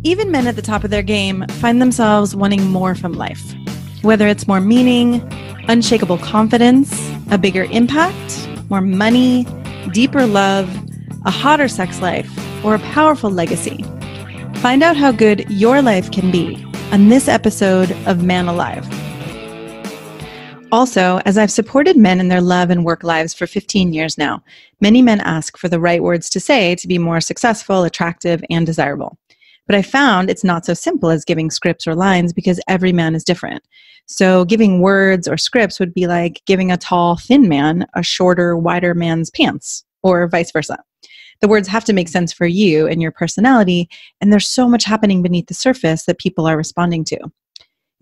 Even men at the top of their game find themselves wanting more from life. Whether it's more meaning, unshakable confidence, a bigger impact, more money, deeper love, a hotter sex life, or a powerful legacy. Find out how good your life can be on this episode of Man Alive. Also, as I've supported men in their love and work lives for 15 years now, many men ask for the right words to say to be more successful, attractive, and desirable. But I found it's not so simple as giving scripts or lines because every man is different. So giving words or scripts would be like giving a tall, thin man a shorter, wider man's pants, or vice versa. The words have to make sense for you and your personality, and there's so much happening beneath the surface that people are responding to.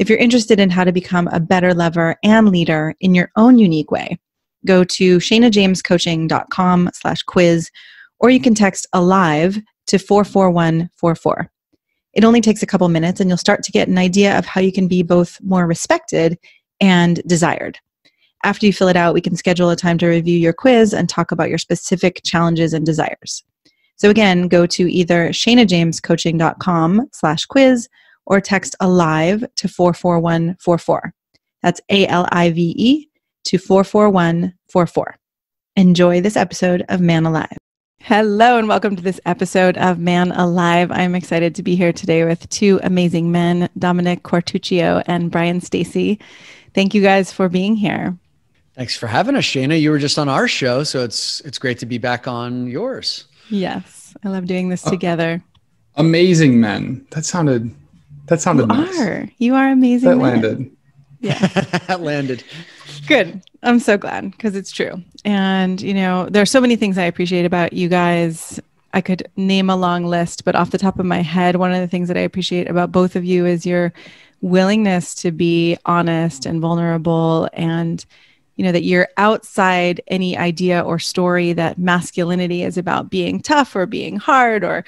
If you're interested in how to become a better lover and leader in your own unique way, go to shanajamescoaching.com/quiz, or you can text ALIVE to 44144. It only takes a couple minutes and you'll start to get an idea of how you can be both more respected and desired. After you fill it out, we can schedule a time to review your quiz and talk about your specific challenges and desires. So again, go to either shanajamescoaching.com/quiz or text ALIVE to 44144. That's ALIVE to 44144. Enjoy this episode of Man Alive. Hello and welcome to this episode of Man Alive. I'm excited to be here today with two amazing men, Dominick Quartuccio and Bryan Stace. Thank you guys for being here. Thanks for having us, Shana. You were just on our show, so it's great to be back on yours. Yes, I love doing this together. Amazing men. That sounded nice. You are amazing. That men. landed. Yeah. That landed. Good. I'm so glad because it's true. And, you know, there are so many things I appreciate about you guys. I could name a long list, but off the top of my head, one of the things that I appreciate about both of you is your willingness to be honest and vulnerable, and, you know, that you're outside any idea or story that masculinity is about being tough or being hard or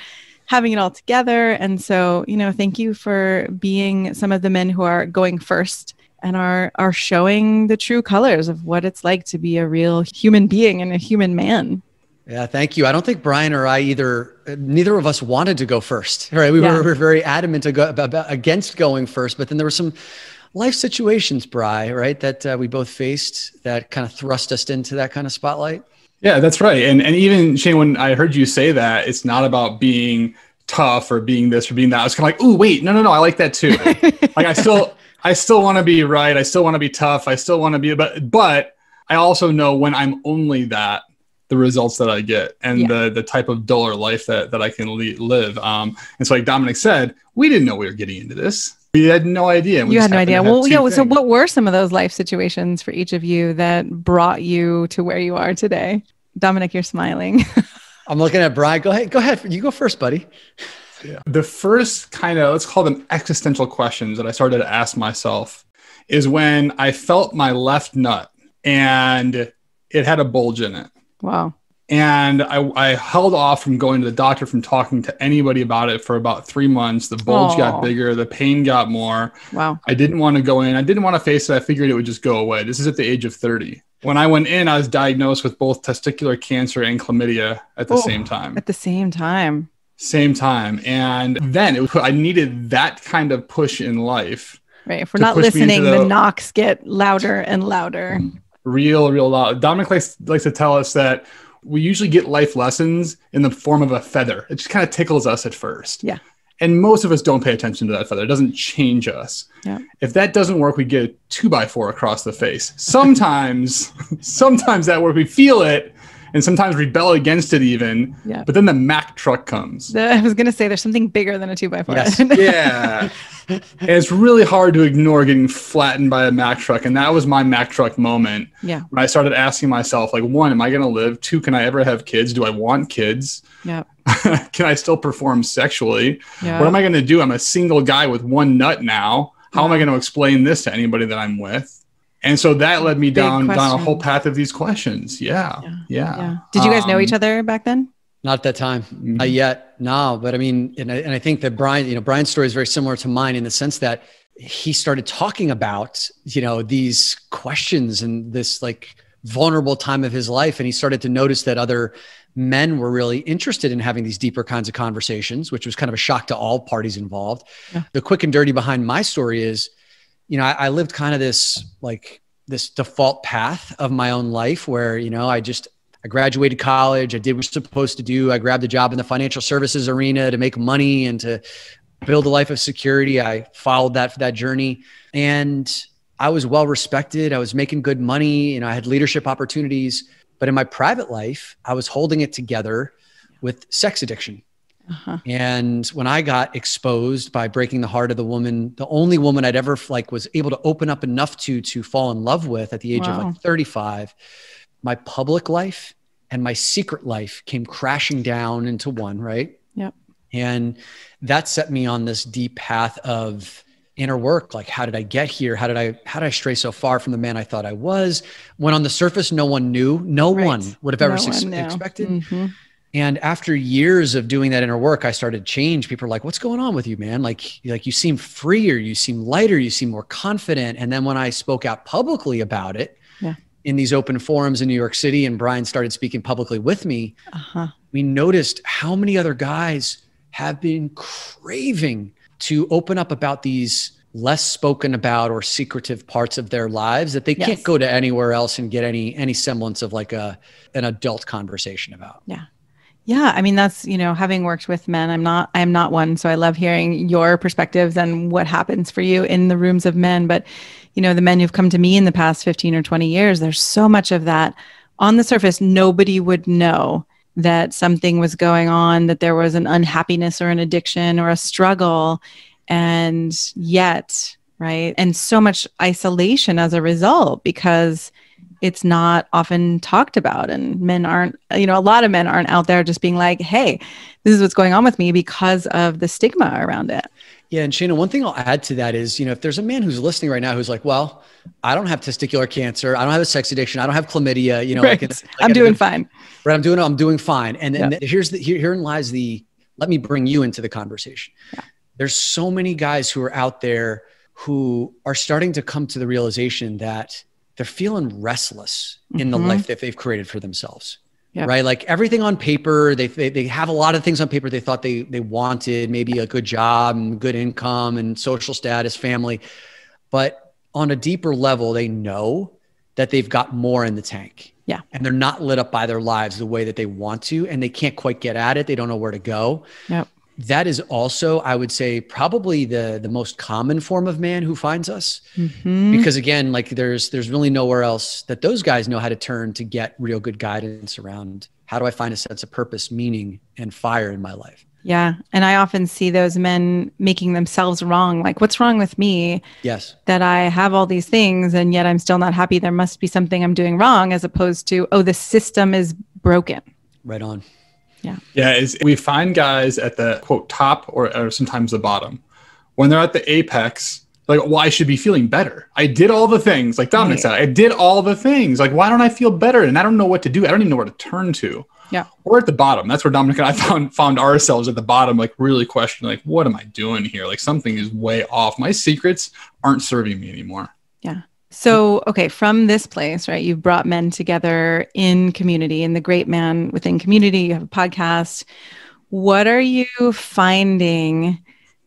having it all together. And so, you know, thank you for being some of the men who are going first and are showing the true colors of what it's like to be a real human being and a human man. Yeah, thank you. I don't think Bryan or I neither of us wanted to go first. Right? We were very adamant against going first, but then there were some life situations, Bryan, right, that we both faced that kind of thrust us into that kind of spotlight. Yeah, that's right. And even Shane, when I heard you say that, it's not about being tough or being this or being that. I was kind of like, ooh, wait, no, I like that too. Like I still want to be right. I still want to be tough. I still want to be, but I also know when I'm only that, the results that I get and the type of duller life that I can live. And so like Dominick said, we didn't know we were getting into this. We had no idea. You had no idea. Well, yeah. So what were some of those life situations for each of you that brought you to where you are today? Dominick, you're smiling. I'm looking at Bryan. Go ahead. You go first, buddy. Yeah. The first kind of, let's call them existential questions that I started to ask myself is when I felt my left nut and it had a bulge in it. Wow. And I held off from going to the doctor, from talking to anybody about it for about 3 months. The bulge got bigger. The pain got more. Wow. I didn't want to go in. I didn't want to face it. I figured it would just go away. This is at the age of 30. When I went in, I was diagnosed with both testicular cancer and chlamydia at the same time. At the same time. Same time. And then I needed that kind of push in life. Right. If we're not listening, the knocks get louder and louder. Real loud. Dominick likes to tell us that we usually get life lessons in the form of a feather. It just kind of tickles us at first. Yeah. And most of us don't pay attention to that feather. It doesn't change us. Yeah. If that doesn't work, we get a 2x4 across the face. Sometimes that works. We feel it. And sometimes rebel against it even. Yeah. But then the Mack truck comes. I was going to say there's something bigger than a 2x4. Yes. Yeah. And it's really hard to ignore getting flattened by a Mack truck. And that was my Mack truck moment. Yeah. When I started asking myself, like, 1, am I going to live? 2, can I ever have kids? Do I want kids? Yeah. Can I still perform sexually? Yeah. What am I going to do? I'm a single guy with 1 nut now. How am I going to explain this to anybody that I'm with? And so that led me down a whole path of these questions. Yeah. Did you guys know each other back then? Not at that time. Not yet. No, but I mean, and I think that Bryan's story is very similar to mine in the sense that he started talking about, these questions and this like vulnerable time of his life. And he started to notice that other men were really interested in having these deeper kinds of conversations, which was kind of a shock to all parties involved. Yeah. The quick and dirty behind my story is, I lived kind of this default path of my own life where, I graduated college. I did what I was supposed to do. I grabbed a job in the financial services arena to make money and to build a life of security. I followed that journey, and I was well respected. I was making good money. I had leadership opportunities, but in my private life, I was holding it together with sex addiction. Uh-huh. And when I got exposed by breaking the heart of the woman, the only woman I'd ever was able to open up enough to fall in love with at the age of 35, my public life and my secret life came crashing down into one, right? Yep. And that set me on this deep path of inner work. Like, how did I get here? How did I stray so far from the man I thought I was? When on the surface, no one knew. No one would have ever expected. Mm-hmm. And after years of doing that inner work, I started to change. People are like, what's going on with you, man? Like you seem freer, you seem lighter, you seem more confident. And then when I spoke out publicly about it in these open forums in New York City, and Bryan started speaking publicly with me, we noticed how many other guys have been craving to open up about these less spoken about or secretive parts of their lives that they can't go to anywhere else and get any semblance of like an adult conversation about. Yeah. Yeah. I mean, that's, having worked with men, I'm not one. So I love hearing your perspectives and what happens for you in the rooms of men. But, the men who've come to me in the past 15 or 20 years, there's so much of that on the surface. Nobody would know that something was going on, that there was an unhappiness or an addiction or a struggle. And yet, right. And so much isolation as a result, because it's not often talked about, and men aren't, a lot of men aren't out there just being like, hey, this is what's going on with me, because of the stigma around it. Yeah. And Shana, one thing I'll add to that is, if there's a man who's listening right now, who's like, well, I don't have testicular cancer. I don't have a sex addiction. I don't have chlamydia, right. I'm doing fine. Right. I'm doing fine. And then herein lies let me bring you into the conversation. Yeah. There's so many guys who are out there who are starting to come to the realization that they're feeling restless in the life that they've created for themselves, right? Like everything on paper, they have a lot of things on paper they thought they wanted, maybe a good job and good income and social status, family. But on a deeper level, they know that they've got more in the tank. Yeah. And they're not lit up by their lives the way that they want to, and they can't quite get at it. They don't know where to go. Yep. That is also, I would say, probably the most common form of man who finds us. Because again, like there's really nowhere else that those guys know how to turn to get real good guidance around how do I find a sense of purpose, meaning, and fire in my life. Yeah. And I often see those men making themselves wrong. Like, what's wrong with me? Yes. That I have all these things and yet I'm still not happy. There must be something I'm doing wrong, as opposed to, oh, the system is broken. Right on. Yeah. Yeah. We find guys at the quote top or sometimes the bottom. When they're at the apex, like, well, I should be feeling better. I did all the things, like Dominick said, I did all the things. Like, why don't I feel better? And I don't know what to do. I don't even know where to turn to. Yeah. Or at the bottom. That's where Dominick and I found ourselves at the bottom, like really questioning, like, what am I doing here? Like, something is way off. My secrets aren't serving me anymore. Yeah. So, okay, from this place, right, you've brought men together in community, in the Great Man Within Community. You have a podcast. What are you finding?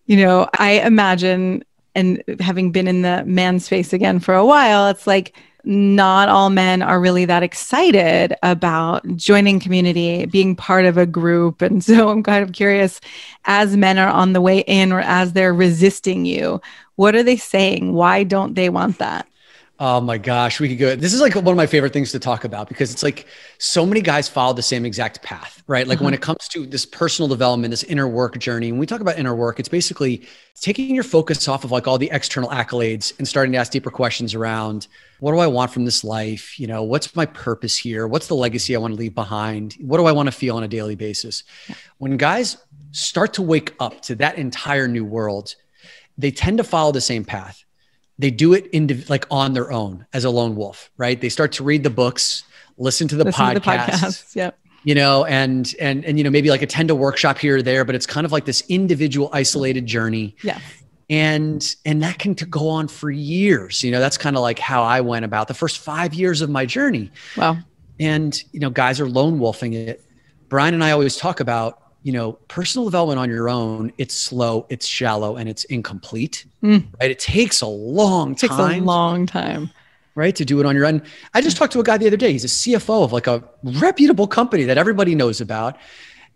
I imagine, and having been in the man space again for a while, it's like not all men are really that excited about joining community, being part of a group. And so I'm kind of curious, as men are on the way in or as they're resisting you, what are they saying? Why don't they want that? Oh my gosh, we could go. This is like one of my favorite things to talk about, because it's like so many guys follow the same exact path, right? Like when it comes to this personal development, this inner work journey, when we talk about inner work, it's basically taking your focus off of like all the external accolades and starting to ask deeper questions around, what do I want from this life? What's my purpose here? What's the legacy I want to leave behind? What do I want to feel on a daily basis? When guys start to wake up to that entire new world, they tend to follow the same path. They do it on their own as a lone wolf, right? They start to read the books, listen to the podcasts, yep. And maybe like attend a workshop here or there, but it's kind of like this individual isolated journey. Yeah. And that can go on for years. That's kind of like how I went about the first 5 years of my journey. Wow. And, guys are lone wolfing it. Bryan and I always talk about, personal development on your own. It's slow, it's shallow, and it's incomplete, right? It takes a long time. Right, to do it on your own. I just talked to a guy the other day. He's a CFO of like a reputable company that everybody knows about.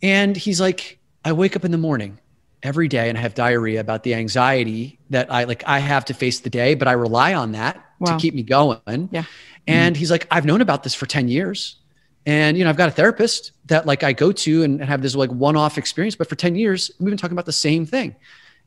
And he's like, I wake up in the morning every day and I have diarrhea about the anxiety that I have to face the day, but I rely on that to keep me going. Yeah. And he's like, I've known about this for 10 years. And, I've got a therapist that I go to and have this one-off experience, but for 10 years, we've been talking about the same thing.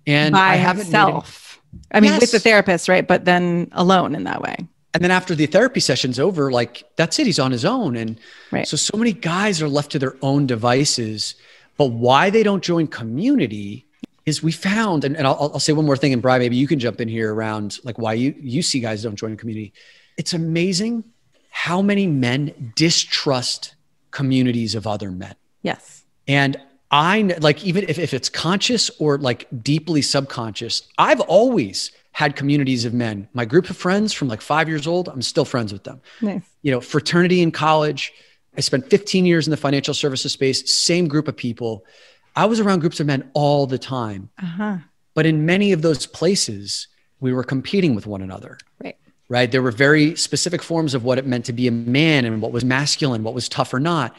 And I haven't with the therapist, right? But then alone in that way. And then after the therapy session's over, that's it. He's on his own. And so many guys are left to their own devices. But why they don't join community is we found, and I'll say one more thing, and Bryan, maybe you can jump in here around why you see guys don't join community. It's amazing how many men distrust communities of other men. Yes. And even if it's conscious or deeply subconscious, I've always had communities of men. My group of friends from 5 years old, I'm still friends with them. Nice. Fraternity in college. I spent 15 years in the financial services space, same group of people. I was around groups of men all the time. Uh-huh. But in many of those places, we were competing with one another. Right. There were very specific forms of what it meant to be a man and what was masculine, what was tough or not.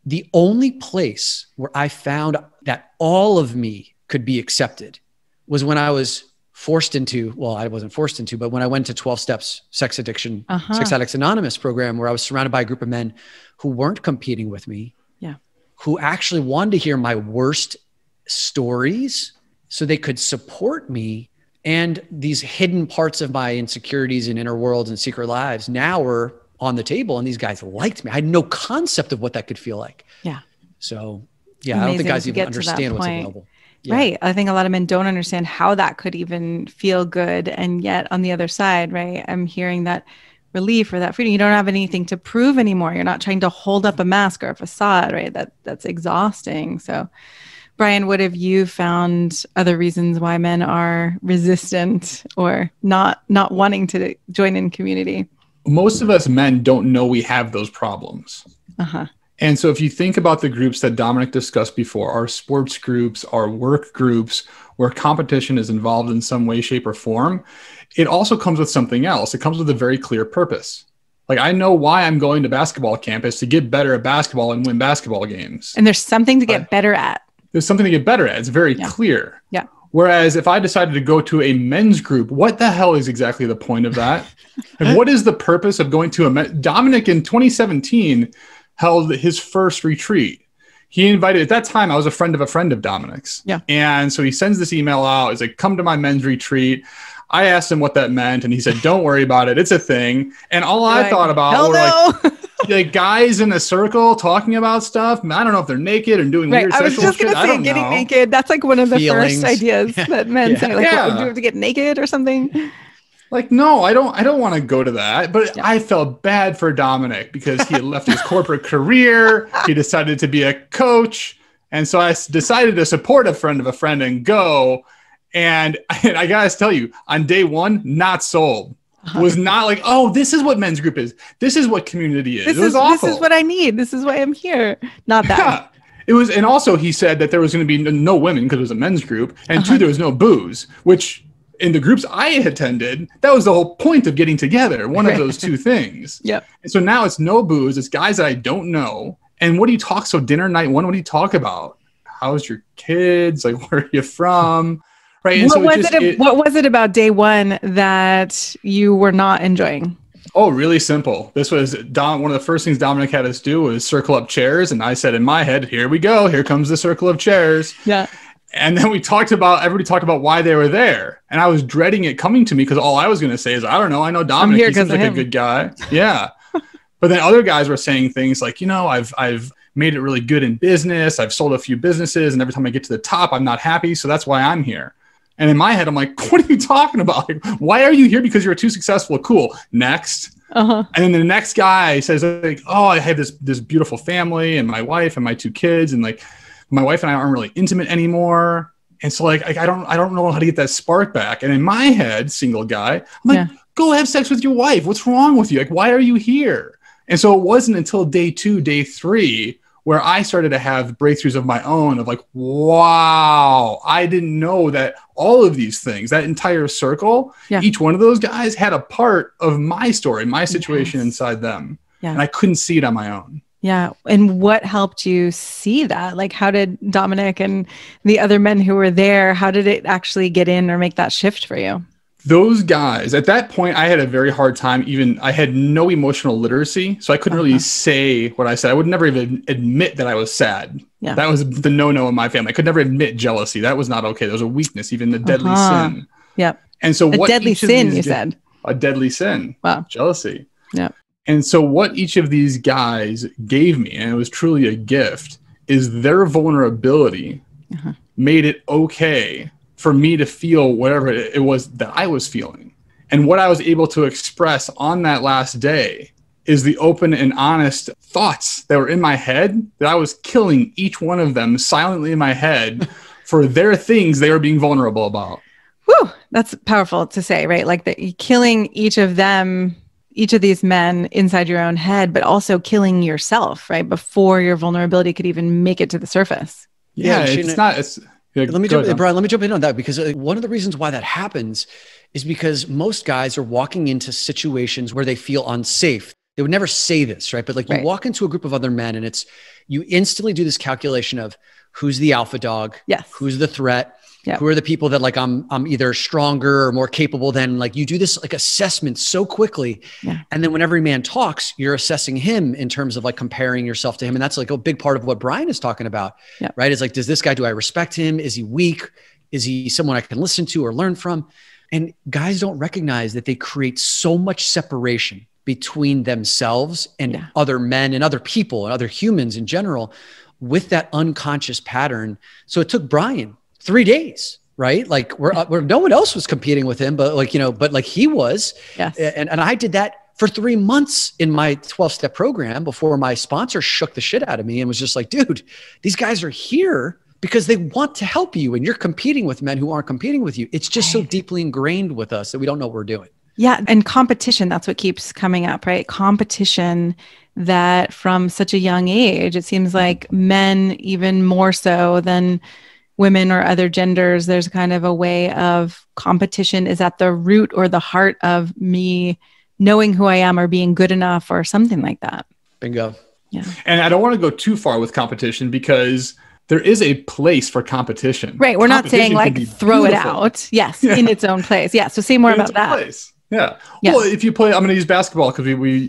The only place where I found that all of me could be accepted was when I was forced into, I wasn't forced into, but when I went to 12 Steps Sex Addiction, Sex Addicts Anonymous program, where I was surrounded by a group of men who weren't competing with me, who actually wanted to hear my worst stories so they could support me. And these hidden parts of my insecurities and inner worlds and secret lives now were on the table, and these guys liked me. I had no concept of what that could feel like. Yeah. So I don't think guys even understand what's available. Yeah. Right. I think a lot of men don't understand how that could even feel good. And yet on the other side, right, I'm hearing that relief or that freedom. You don't have anything to prove anymore. You're not trying to hold up a mask or a facade, right? That's exhausting. So Bryan, what have you found other reasons why men are resistant or not wanting to join in community? Most of us men don't know we have those problems. Uh-huh. And so if you think about the groups that Dominick discussed before, our sports groups, our work groups, where competition is involved in some way, shape, or form, it also comes with something else. It comes with a very clear purpose. I know why I'm going to basketball camp is to get better at basketball and win basketball games. And there's something to get better at. There's something to get better at. It's very clear. Yeah. Whereas if I decided to go to a men's group, what the hell is exactly the point of that? And what is the purpose of going to Dominick in 2017 held his first retreat. He invited, at that time, I was a friend of Dominick's. Yeah. And so he sends this email out. He's like, come to my men's retreat. I asked him what that meant, and he said, don't worry about it. It's a thing. And all I thought about were like guys in a circle talking about stuff. I don't know if they're naked and doing weird sexual shit. I was just going to say getting naked. That's like one of the first ideas that men say. Like, what, do you have to get naked or something? Like, no, I don't want to go to that. But I felt bad for Dominick because he had left his corporate career. He decided to be a coach. And so I decided to support a friend of a friend and go. And I got to tell you, on day one, not sold. Was not like, oh, this is what men's group is. This is what community is. It was awful. This is what I need. This is why I'm here. Not that. Yeah. It was, and also he said that there was going to be no women because it was a men's group, and two, there was no booze, which in the groups I attended, that was the whole point of getting together. One of those two things. Yep. And so now it's no booze. It's guys that I don't know. And what do you talk? So dinner night one, what do you talk about? How's your kids? Like, where are you from? Right. And what was it about day one that you were not enjoying? Oh, really simple. This was one of the first things Dominick had us do was circle up chairs. And I said in my head, here we go. Here comes the circle of chairs. Yeah. And then everybody talked about why they were there. And I was dreading it coming to me because all I was going to say is, I don't know. I know Dominick. He seems like a good guy. Yeah. But then other guys were saying things like, I've made it really good in business. I've sold a few businesses. And every time I get to the top, I'm not happy. So that's why I'm here. And in my head, I'm like, what are you talking about? Like, why are you here? Because you're too successful. Cool. Next. And then the next guy says, like, oh, I have this beautiful family and my wife and my two kids. And like, my wife and I aren't really intimate anymore. And so like, I don't know how to get that spark back. And in my head, single guy, I'm like, go have sex with your wife. What's wrong with you? Like, why are you here? And so it wasn't until day 2, day 3, where I started to have breakthroughs of my own of like, wow, I didn't know that all of these things, that entire circle, each one of those guys had a part of my story, my situation inside them. Yeah. And I couldn't see it on my own. Yeah. And what helped you see that? Like, how did Dominick and the other men who were there, how did it actually get in or make that shift for you? Those guys, at that point, I had a very hard time. I had no emotional literacy, so I couldn't really say what I said. I would never even admit that I was sad. Yeah. That was the no-no in my family. I could never admit jealousy. That was not okay. There was a weakness, even the deadly sin. Yep. And so a deadly sin, you said. A deadly sin. Wow. Jealousy. Yeah. And so what each of these guys gave me, and it was truly a gift, is their vulnerability made it okay for me to feel whatever it was that I was feeling. And what I was able to express on that last day is the open and honest thoughts that were in my head, that I was killing each one of them silently in my head for their things they were being vulnerable about. Whew, that's powerful to say, right? Like that you're killing each of them, each of these men inside your own head, but also killing yourself, right? Before your vulnerability could even make it to the surface. Yeah, let me jump in on that, because one of the reasons why that happens is because most guys are walking into situations where they feel unsafe. They would never say this, right? But like you walk into a group of other men and you instantly do this calculation of who's the alpha dog, who's the threat, who are the people that like I'm either stronger or more capable than. Like you do this like assessment so quickly. And then when every man talks, you're assessing him in terms of like comparing yourself to him. And that's like a big part of what Bryan is talking about, right? It's like, do I respect him? Is he weak? Is he someone I can listen to or learn from? And guys don't recognize that they create so much separation between themselves and other men and other people and other humans in general with that unconscious pattern. So it took Bryan 3 days, right? Like where no one else was competing with him, but like, but like he was. Yes. And I did that for 3 months in my 12-step program before my sponsor shook the shit out of me and was just like, dude, these guys are here because they want to help you and you're competing with men who aren't competing with you. It's just so deeply ingrained with us that we don't know what we're doing. Yeah. And competition, that's what keeps coming up, right? Competition that from such a young age, it seems like men even more so than women or other genders, there's kind of a way of competition is at the root or the heart of me knowing who I am or being good enough or something like that. Bingo. Yeah. And I don't want to go too far with competition because there is a place for competition. Right. We're not saying like throw it out. Yes. In its own place. Yeah. So say more about that. Place. Yeah. Well, if you play, I'm going to use basketball because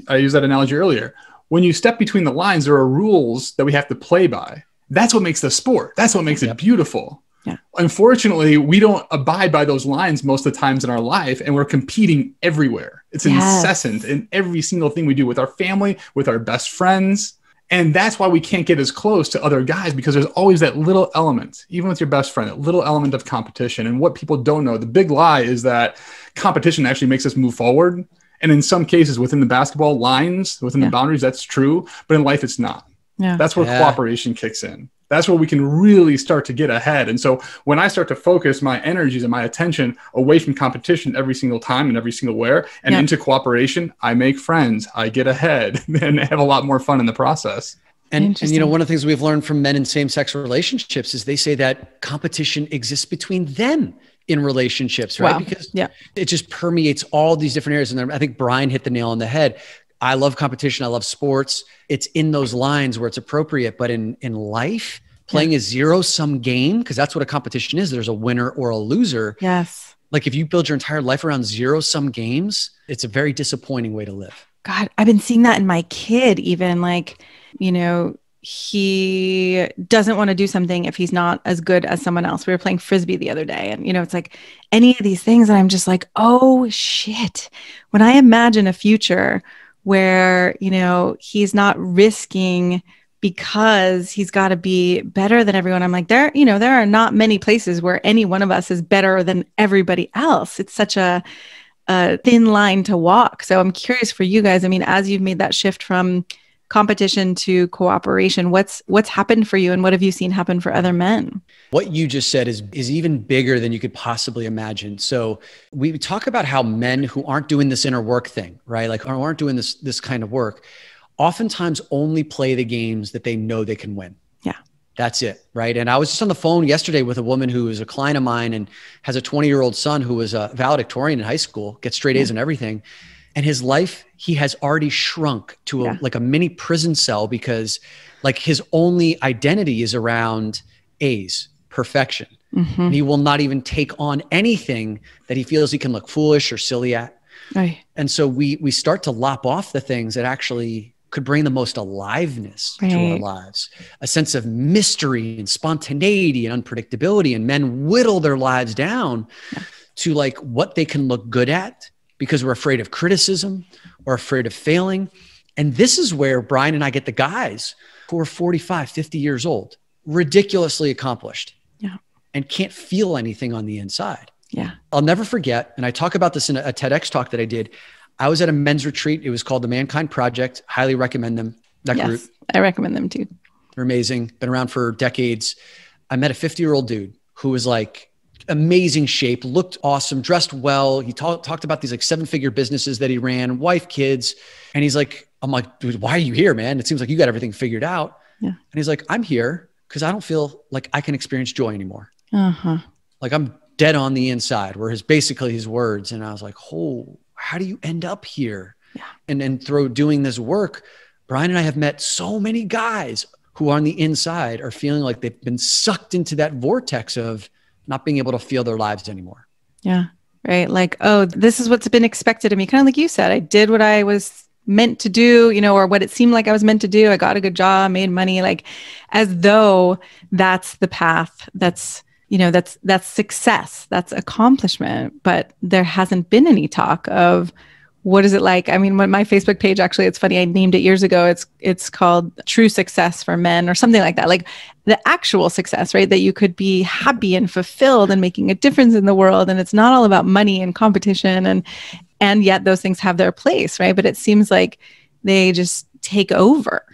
I used that analogy earlier. When you step between the lines, there are rules that we have to play by. That's what makes the sport. That's what makes it beautiful. Yeah. Unfortunately, we don't abide by those lines most of the times in our life, and we're competing everywhere. It's incessant in every single thing we do with our family, with our best friends. And that's why we can't get as close to other guys, because there's always that little element, even with your best friend, that little element of competition. And what people don't know, the big lie is that competition actually makes us move forward. And in some cases within the basketball lines, within the boundaries, that's true. But in life, it's not. Yeah. That's where cooperation kicks in. That's where we can really start to get ahead. And so when I start to focus my energies and my attention away from competition every single time and every single where and into cooperation, I make friends, I get ahead and have a lot more fun in the process. And one of the things we've learned from men in same-sex relationships is they say that competition exists between them in relationships, right? Wow. Because it just permeates all these different areas. And I think Bryan hit the nail on the head. I love competition. I love sports. It's in those lines where it's appropriate. But in life, playing a zero-sum game, because that's what a competition is. There's a winner or a loser. Yes. Like if you build your entire life around zero-sum games, it's a very disappointing way to live. God, I've been seeing that in my kid, even like, he doesn't want to do something if he's not as good as someone else. We were playing Frisbee the other day and, it's like any of these things. And I'm just like, oh shit. When I imagine a future where, he's not risking because he's got to be better than everyone. I'm like, there are not many places where any one of us is better than everybody else. It's such a thin line to walk. So I'm curious for you guys. I mean, as you've made that shift from competition to cooperation. What's happened for you, and what have you seen happen for other men? What you just said is even bigger than you could possibly imagine. So we talk about how men who aren't doing this inner work thing, right? Like aren't doing this kind of work, oftentimes only play the games that they know they can win. Yeah. That's it. Right. And I was just on the phone yesterday with a woman who is a client of mine and has a 20-year-old son who was a valedictorian in high school, gets straight A's and everything. And his life, he has already shrunk to like a mini prison cell because like his only identity is around A's, perfection. And he will not even take on anything that he feels he can look foolish or silly at. Right. And so we start to lop off the things that actually could bring the most aliveness to our lives, a sense of mystery and spontaneity and unpredictability. And men whittle their lives down to like what they can look good at because we're afraid of criticism or afraid of failing. And this is where Bryan and I get the guys who are 45, 50 years old, ridiculously accomplished and can't feel anything on the inside. Yeah. I'll never forget. And I talk about this in a TEDx talk that I did. I was at a men's retreat. It was called the Mankind Project. Highly recommend them. That group. I recommend them too. They're amazing. Been around for decades. I met a 50-year-old dude who was like amazing shape, looked awesome, dressed well. He talked about these like 7-figure businesses that he ran, wife, kids. And he's like, I'm like, dude, why are you here, man? It seems like you got everything figured out. Yeah. And he's like, I'm here because I don't feel like I can experience joy anymore. Like I'm dead on the inside, were basically his words. And I was like, oh, how do you end up here? Yeah. And through doing this work, Bryan and I have met so many guys who on the inside are feeling like they've been sucked into that vortex of not being able to feel their lives anymore. Yeah. Right. Like, oh, this is what's been expected of me. Kind of like you said, I did what I was meant to do, or what it seemed like I was meant to do. I got a good job, made money, like as though that's the path. That's success, that's accomplishment, but there hasn't been any talk of what is it like? I mean, when my Facebook page, actually, it's funny, I named it years ago. It's called True Success for Men or something like that. Like the actual success, right? That you could be happy and fulfilled and making a difference in the world. And it's not all about money and competition. And yet those things have their place, right? But it seems like they just take over.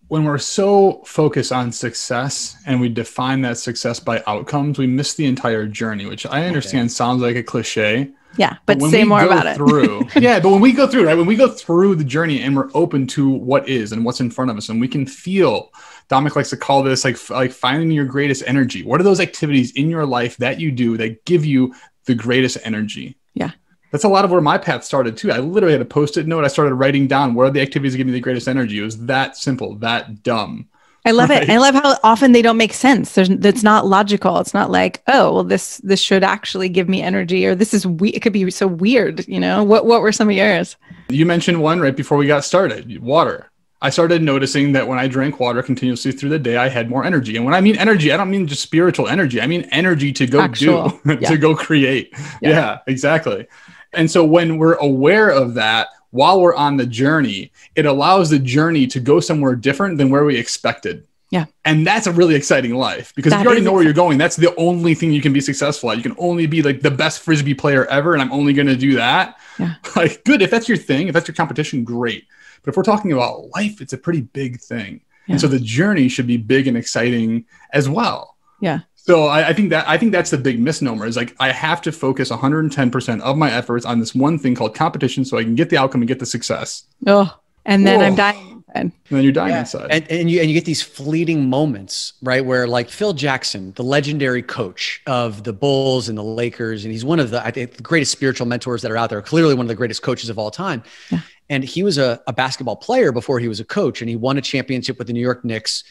When we're so focused on success and we define that success by outcomes, we miss the entire journey, which I understand sounds like a cliche. Yeah, but say more about it. But when we go through, right, when we go through the journey and we're open to what is and what's in front of us, and we can feel, Dominick likes to call this like finding your greatest energy. What are those activities in your life that you do that give you the greatest energy? Yeah. That's a lot of where my path started too. I literally had a Post-it note. I started writing down what are the activities that give me the greatest energy. It was that simple, that dumb. I love it. I love how often they don't make sense. That's not logical. It's not like, oh, well, this should actually give me energy, or this is it could be so weird. What were some of yours? You mentioned one right before we got started, water. I started noticing that when I drank water continuously through the day, I had more energy. And when I mean energy, I don't mean just spiritual energy. I mean energy to go to go create. Yeah, exactly. And so when we're aware of that, while we're on the journey, it allows the journey to go somewhere different than where we expected. Yeah. And that's a really exciting life because if you already know where you're going, that's the only thing you can be successful at. You can only be like the best Frisbee player ever. And I'm only going to do that. Yeah. Like, good. If that's your thing, if that's your competition, great. But if we're talking about life, it's a pretty big thing. Yeah. And so the journey should be big and exciting as well. Yeah. So I think that's the big misnomer is like, I have to focus 110% of my efforts on this one thing called competition so I can get the outcome and get the success. Oh, and then I'm dying inside. And then you're dying inside. And you get these fleeting moments, right? Where like Phil Jackson, the legendary coach of the Bulls and the Lakers, and he's one of the, I think, the greatest spiritual mentors that are out there, clearly one of the greatest coaches of all time. Yeah. And he was a basketball player before he was a coach, and he won a championship with the New York Knicks.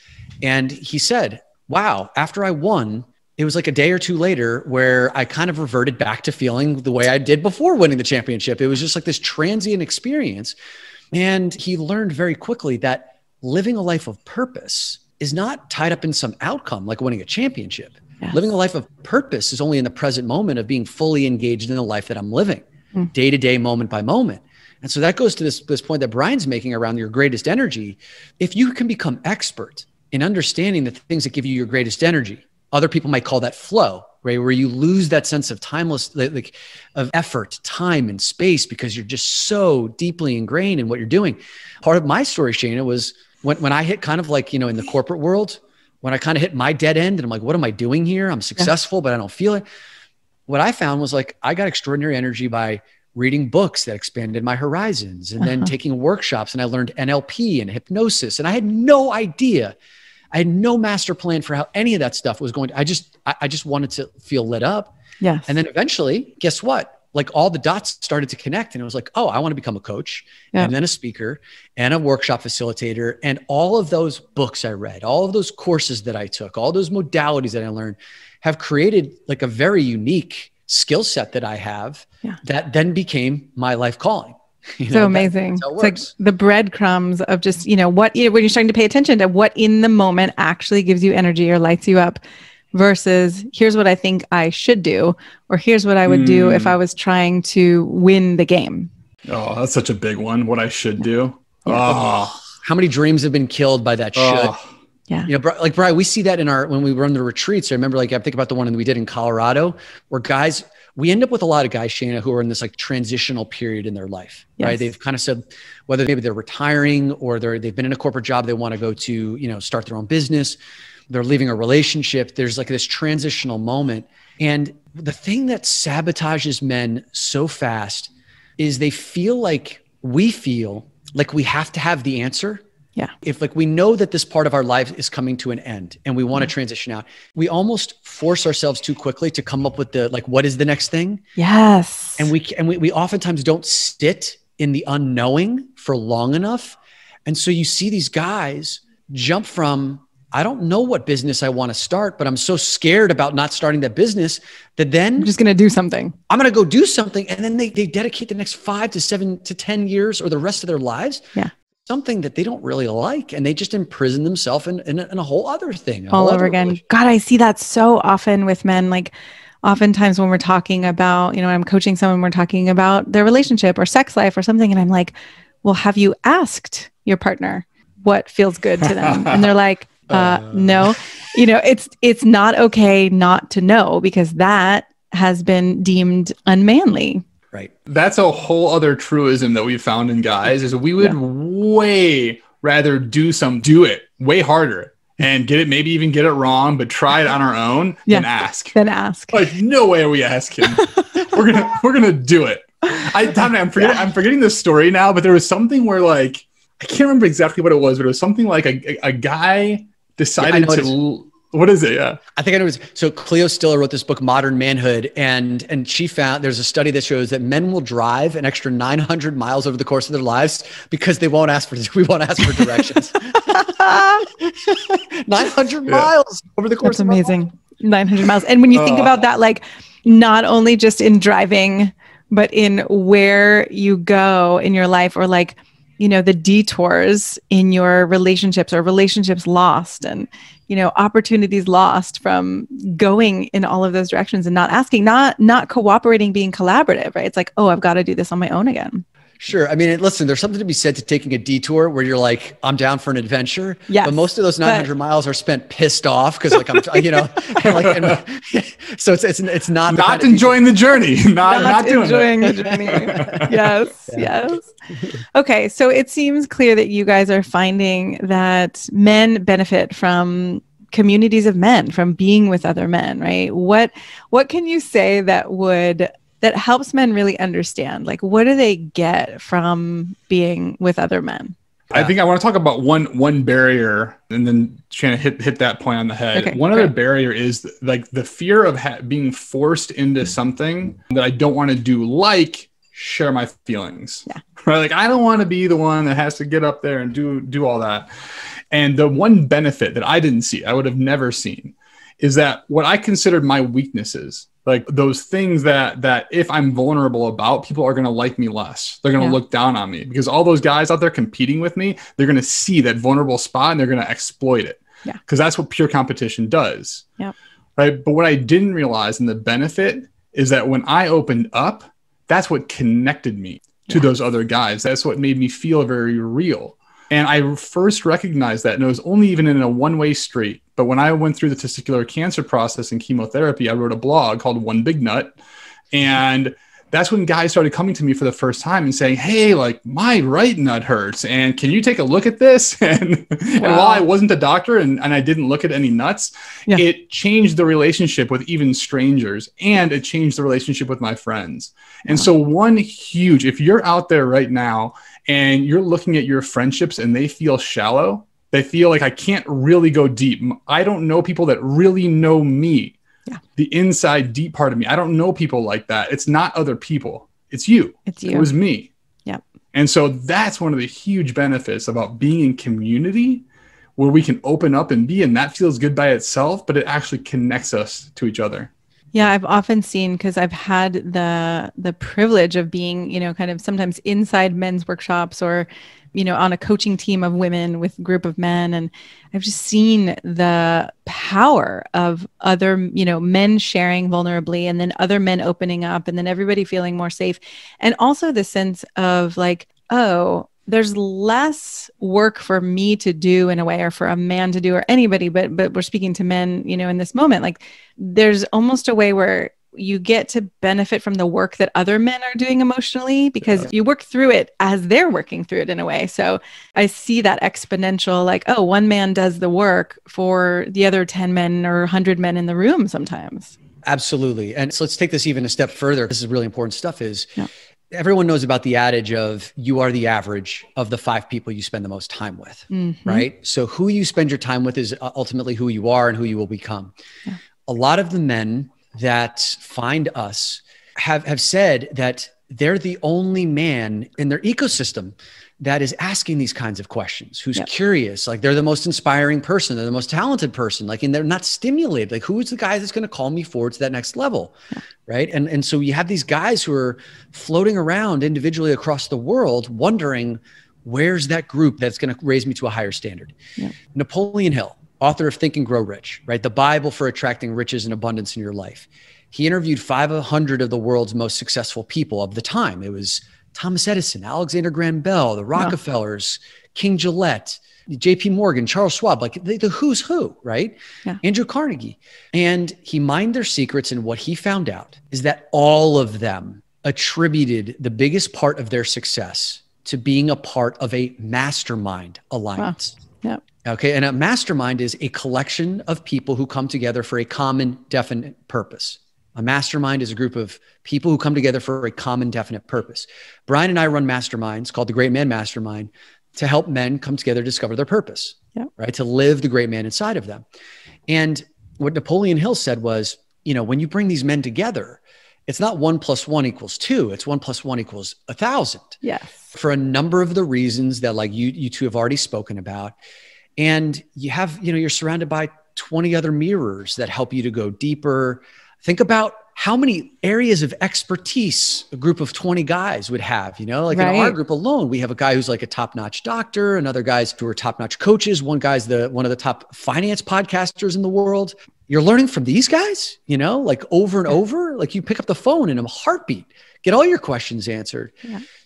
And he said, wow, after I won, it was like a day or two later where I kind of reverted back to feeling the way I did before winning the championship. It was just like this transient experience. And he learned very quickly that living a life of purpose is not tied up in some outcome like winning a championship. Yes. Living a life of purpose is only in the present moment of being fully engaged in the life that I'm living, day to day, moment by moment. And so that goes to this point that Bryan's making around your greatest energy. If you can become expert in understanding the things that give you your greatest energy, other people might call that flow, right? Where you lose that sense of timeless, like of effort, time, and space because you're just so deeply ingrained in what you're doing. Part of my story, Shayna, was when I hit kind of like, you know, in the corporate world, when I kind of hit my dead end and I'm like, what am I doing here? I'm successful, but I don't feel it. What I found was like, I got extraordinary energy by reading books that expanded my horizons and then taking workshops, and I learned NLP and hypnosis. And I had no idea. I had no master plan for how any of that stuff was going to, I just wanted to feel lit up. Yes. And then eventually, guess what? Like all the dots started to connect, and it was like, oh, I want to become a coach and then a speaker and a workshop facilitator. And all of those books I read, all of those courses that I took, all those modalities that I learned have created like a very unique skill set that I have that then became my life calling. You know, so amazing. It's like the breadcrumbs of just, you know, when you're starting to pay attention to what in the moment actually gives you energy or lights you up versus here's what I think I should do, or here's what I would do if I was trying to win the game. Oh, that's such a big one. What I should do. Yeah. Oh, how many dreams have been killed by that should? Yeah. You know, like Bryan, we see that when we run the retreats. I remember, like, I think about the one that we did in Colorado where we end up with a lot of guys, Shana, who are in this like transitional period in their life, right? They've kind of said, whether maybe they're retiring or they've been in a corporate job, they want to go to, you know, start their own business. They're leaving a relationship. There's like this transitional moment. And the thing that sabotages men so fast is we feel like we have to have the answer. Yeah. If like we know that this part of our life is coming to an end and we want to transition out, we almost force ourselves too quickly to come up with what is the next thing? Yes. And we oftentimes don't sit in the unknowing for long enough. And so you see these guys jump from, I don't know what business I want to start, but I'm so scared about not starting that business that then I'm just going to do something. I'm going to go do something. And then they dedicate the next 5 to 7 to 10 years or the rest of their lives. Yeah. Something that they don't really like, and they just imprison themselves in a whole other thing. All over again. God, I see that so often with men. Like oftentimes when we're talking about, you know, I'm coaching someone, we're talking about their relationship or sex life or something. And I'm like, well, have you asked your partner what feels good to them? And they're like, no, you know, it's not okay not to know because that has been deemed unmanly. Right. That's a whole other truism that we found in guys is we would way rather do it way harder and maybe even get it wrong, but try it on our own than ask. Like, no way are we asking. we're gonna do it. I'm forgetting this story now, but there was something where like, I can't remember exactly what it was, but it was something like a guy decided to. What is it? Yeah. I think I know. So Cleo Stiller wrote this book, Modern Manhood. And she found there's a study that shows that men will drive an extra 900 miles over the course of their lives because we won't ask for directions. 900 miles over the course of amazing. 900 miles. And when you think about that, like not only just in driving, but in where you go in your life or like, you know, the detours in your relationships or relationships lost and, you know, opportunities lost from going in all of those directions and not asking, not cooperating, being collaborative, right? It's like, oh, I've got to do this on my own again. Sure. I mean, listen, there's something to be said to taking a detour where you're like, I'm down for an adventure. Yeah. But most of those 900 miles are spent pissed off because like, I'm, you know, so it's not enjoying the journey, not enjoying the journey. Yes. Yes. Okay. So it seems clear that you guys are finding that men benefit from communities of men, from being with other men, right? What can you say that helps men really understand? Like, what do they get from being with other men? I think I want to talk about one barrier and then trying to hit that point on the head. Okay, one other barrier is like the fear of being forced into something that I don't want to do, like share my feelings. Yeah. Right? Like, I don't want to be the one that has to get up there and do all that. And the one benefit that I didn't see, I would have never seen, is that what I considered my weaknesses, like those things that if I'm vulnerable about, people are going to like me less. They're going to look down on me because all those guys out there competing with me, they're going to see that vulnerable spot and they're going to exploit it. Yeah. Because that's what pure competition does. Yeah. Right. But what I didn't realize, and the benefit is that when I opened up, that's what connected me to those other guys. That's what made me feel very real. And I first recognized that, and it was only even in a one-way street. But when I went through the testicular cancer process and chemotherapy, I wrote a blog called One Big Nut. And that's when guys started coming to me for the first time and saying, hey, like my right nut hurts. And can you take a look at this? And while I wasn't a doctor and I didn't look at any nuts, it changed the relationship with even strangers, and it changed the relationship with my friends. And so if you're out there right now and you're looking at your friendships and they feel shallow, they feel like I can't really go deep. I don't know people that really know me. Yeah. The inside deep part of me. I don't know people like that. It's not other people. It's you. It's you. It was me. Yep. And so that's one of the huge benefits about being in community, where we can open up and be, and that feels good by itself, but it actually connects us to each other. Yeah, I've often seen, because I've had the privilege of being, kind of sometimes inside men's workshops or, on a coaching team of women with a group of men. And I've just seen the power of other, men sharing vulnerably, and then other men opening up, and then everybody feeling more safe. And also the sense of like, oh, there's less work for me to do in a way, or for a man to do, or anybody, but we're speaking to men, in this moment, like there's almost a way where you get to benefit from the work that other men are doing emotionally, because you work through it as they're working through it in a way. So I see that exponential, like, oh, one man does the work for the other 10 men or 100 men in the room sometimes. Absolutely. And so let's take this even a step further. This is really important stuff everyone knows about the adage of you are the average of the 5 people you spend the most time with, right? So who you spend your time with is ultimately who you are and who you will become. Yeah. A lot of the men that find us have said that they're the only man in their ecosystem that is asking these kinds of questions, who's curious, like they're the most inspiring person, they're the most talented person, like, and they're not stimulated. Like, who is the guy that's going to call me forward to that next level? Right. And so you have these guys who are floating around individually across the world, wondering, where's that group that's going to raise me to a higher standard? Napoleon Hill, author of Think and Grow Rich, right? The Bible for attracting riches and abundance in your life. He interviewed 500 of the world's most successful people of the time. It was Thomas Edison, Alexander Graham Bell, the Rockefellers, King Gillette, JP Morgan, Charles Schwab, like the who's who, right? Andrew Carnegie. And he mined their secrets. And what he found out is that all of them attributed the biggest part of their success to being a part of a mastermind alliance. Okay. And a mastermind is a collection of people who come together for a common, definite purpose. A mastermind is a group of people who come together for a common, definite purpose. Bryan and I run masterminds called the Great Man Mastermind to help men come together to discover their purpose, right? To live the great man inside of them. And what Napoleon Hill said was, when you bring these men together, it's not 1 + 1 = 2. It's 1 + 1 = 1,000. Yes. For a number of the reasons that like you two have already spoken about. And you have, you're surrounded by 20 other mirrors that help you to go deeper. Think about how many areas of expertise a group of 20 guys would have, like in our group alone, we have a guy who's like a top-notch doctor, another guys who are top-notch coaches. One guy's one of the top finance podcasters in the world. You're learning from these guys, like over and over, like you pick up the phone in a heartbeat, get all your questions answered.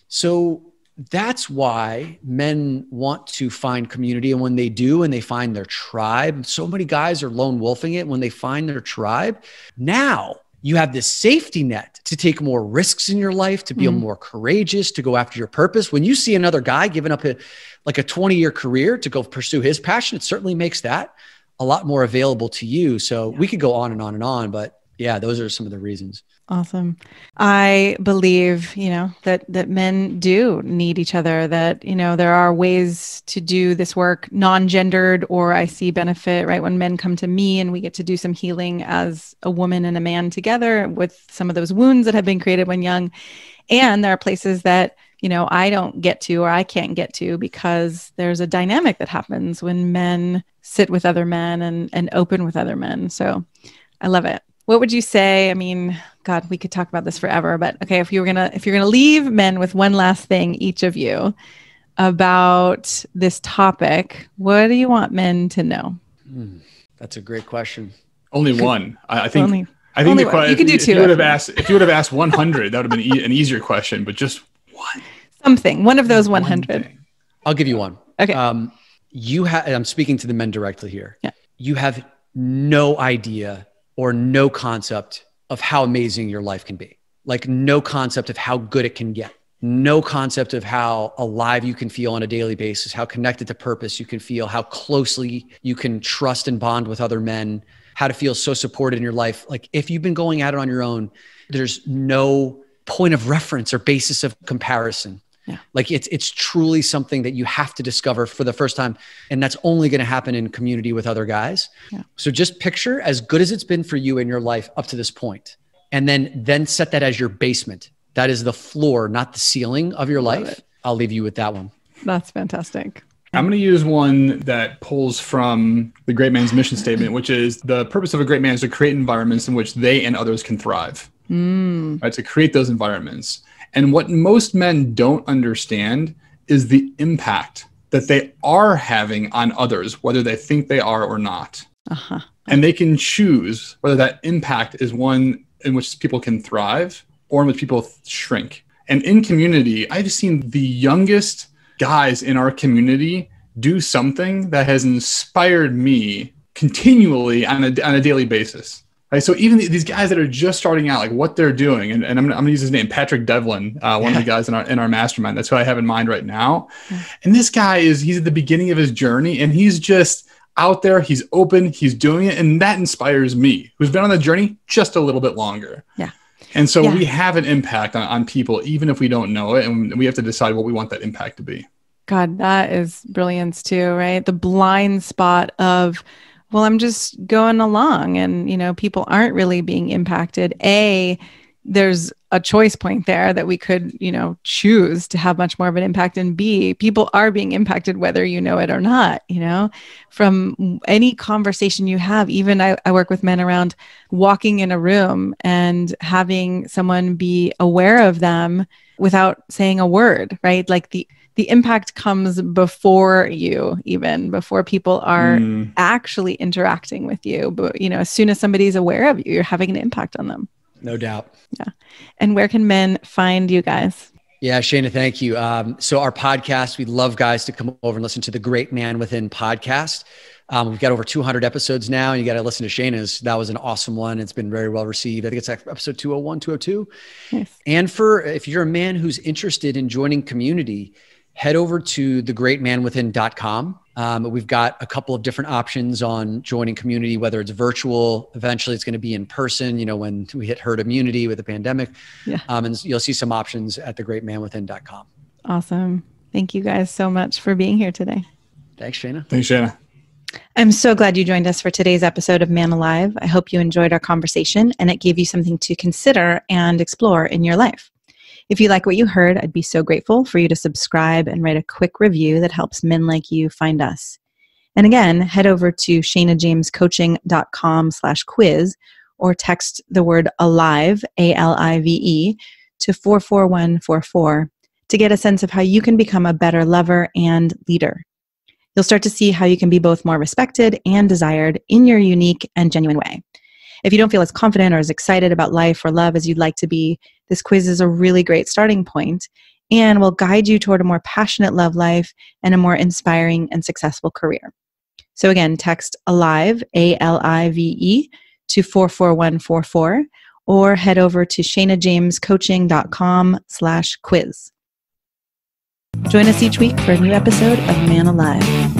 So that's why men want to find community. And when they do, and they find their tribe, so many guys are lone wolfing it. When they find their tribe, now you have this safety net to take more risks in your life, to be more courageous, to go after your purpose. When you see another guy giving up a 20-year career to go pursue his passion, it certainly makes that a lot more available to you. So we could go on and on and on, but yeah, those are some of the reasons. Awesome. I believe, that men do need each other, that, there are ways to do this work non-gendered, or I see benefit, right? When men come to me and we get to do some healing as a woman and a man together with some of those wounds that have been created when young. And there are places that, I don't get to, or I can't get to, because there's a dynamic that happens when men sit with other men and open with other men. So I love it. What would you say? I mean, God, we could talk about this forever, but okay, if you're gonna leave men with one last thing, each of you, about this topic, what do you want men to know? That's a great question. Only one. I think only the one. You could do two. If you would have asked 100, that would have been an easier question. But just one. Something. One of those 100. I'll give you one. Okay. I'm speaking to the men directly here. Yeah. You have no idea or no concept of how amazing your life can be. like no concept of how good it can get. No concept of how alive you can feel on a daily basis, how connected to purpose you can feel, how closely you can trust and bond with other men, how to feel so supported in your life. Like if you've been going at it on your own, there's no point of reference or basis of comparison. Yeah. Like it's truly something that you have to discover for the first time. And that's only going to happen in community with other guys. Yeah. So just picture as good as it's been for you in your life up to this point, and then set that as your basement. That is the floor, not the ceiling of your life. I'll leave you with that one. That's fantastic. I'm going to use one that pulls from the great man's mission statement, which is the purpose of a great man is to create environments in which they and others can thrive. Right? To create those environments. And what most men don't understand is the impact that they are having on others, whether they think they are or not. And they can choose whether that impact is one in which people can thrive or in which people shrink. And in community, I've seen the youngest guys in our community do something that has inspired me continually on a daily basis. Right? So even these guys that are just starting out, like what they're doing, and I'm going to use his name, Patrick Devlin, one of the guys in our mastermind. That's who I have in mind right now. And this guy he's at the beginning of his journey, and he's just out there. He's open. He's doing it. And that inspires me, who's been on the journey just a little bit longer. Yeah. And so we have an impact on people, even if we don't know it. And we have to decide what we want that impact to be. God, that is brilliance too, right? The blind spot of, well, I'm just going along and, people aren't really being impacted. There's a choice point there that we could, choose to have much more of an impact. And B, people are being impacted whether you know it or not, from any conversation you have. Even I work with men around walking in a room and having someone be aware of them without saying a word, right? Like the impact comes before before people are actually interacting with you. But, as soon as somebody's aware of you, you're having an impact on them. No doubt. Yeah. And where can men find you guys? Yeah, Shana, thank you. So our podcast, we'd love guys to come over and listen to the Great Man Within podcast. We've got over 200 episodes now, and you got to listen to Shana's. That was an awesome one. It's been very well received. I think it's episode 201, 202. Nice. And if you're a man who's interested in joining community, head over to thegreatmanwithin.com. We've got a couple of different options on joining community, whether it's virtual. Eventually it's going to be in person, when we hit herd immunity with the pandemic. Yeah. And you'll see some options at thegreatmanwithin.com. Awesome. Thank you guys so much for being here today. Thanks, Shana. Thanks, Shana. I'm so glad you joined us for today's episode of Man Alive. I hope you enjoyed our conversation and it gave you something to consider and explore in your life. If you like what you heard, I'd be so grateful for you to subscribe and write a quick review that helps men like you find us. And again, head over to shanajamescoaching.com/quiz or text the word ALIVE, ALIVE, to 44144 to get a sense of how you can become a better lover and leader. You'll start to see how you can be both more respected and desired in your unique and genuine way. If you don't feel as confident or as excited about life or love as you'd like to be, this quiz is a really great starting point and will guide you toward a more passionate love life and a more inspiring and successful career. So again, text ALIVE, ALIVE, to 44144 or head over to shanajamescoaching.com/quiz. Join us each week for a new episode of Man Alive.